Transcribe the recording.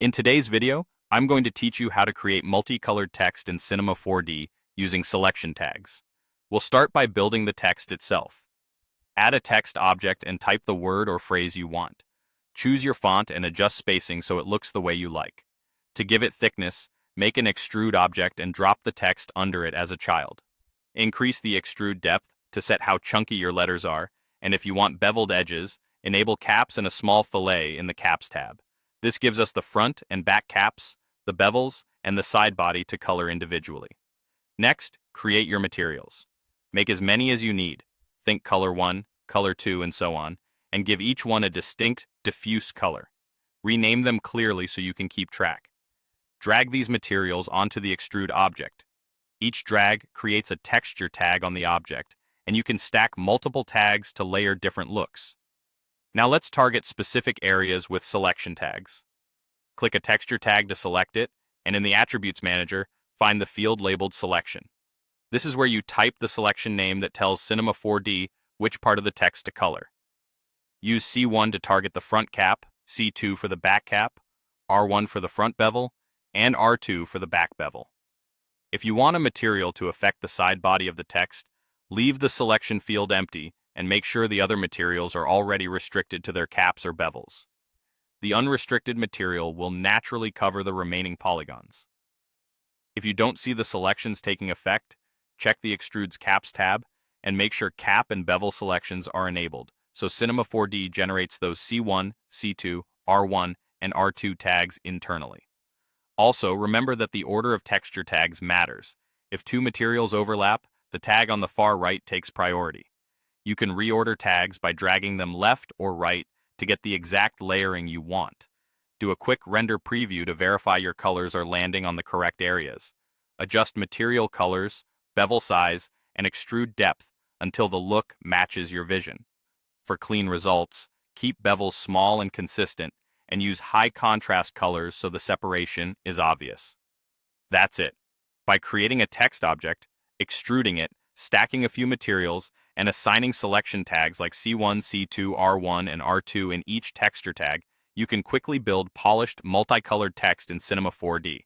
In today's video, I'm going to teach you how to create multicolored text in Cinema 4D using selection tags. We'll start by building the text itself. Add a text object and type the word or phrase you want. Choose your font and adjust spacing so it looks the way you like. To give it thickness, make an extrude object and drop the text under it as a child. Increase the extrude depth to set how chunky your letters are, and if you want beveled edges, enable caps and a small fillet in the Caps tab. This gives us the front and back caps, the bevels, and the side body to color individually. Next, create your materials. Make as many as you need. Think color 1, color 2, and so on, and give each one a distinct, diffuse color. Rename them clearly so you can keep track. Drag these materials onto the extrude object. Each drag creates a texture tag on the object, and you can stack multiple tags to layer different looks. Now let's target specific areas with selection tags. Click a texture tag to select it, and in the Attributes Manager, find the field labeled Selection. This is where you type the selection name that tells Cinema 4D which part of the text to color. Use C1 to target the front cap, C2 for the back cap, R1 for the front bevel, and R2 for the back bevel. If you want a material to affect the side body of the text, leave the selection field empty and make sure the other materials are already restricted to their caps or bevels. The unrestricted material will naturally cover the remaining polygons. If you don't see the selections taking effect, check the Extrude's Caps tab and make sure cap and bevel selections are enabled, so Cinema 4D generates those C1, C2, R1, and R2 tags internally. Also, remember that the order of texture tags matters. If two materials overlap, the tag on the far right takes priority. You can reorder tags by dragging them left or right to get the exact layering you want. Do a quick render preview to verify your colors are landing on the correct areas. Adjust material colors, bevel size, and extrude depth until the look matches your vision. For clean results, keep bevels small and consistent, and use high contrast colors so the separation is obvious. That's it. By creating a text object, extruding it, stacking a few materials, and assigning selection tags like C1, C2, R1, and R2 in each texture tag, you can quickly build polished, multicolored text in Cinema 4D.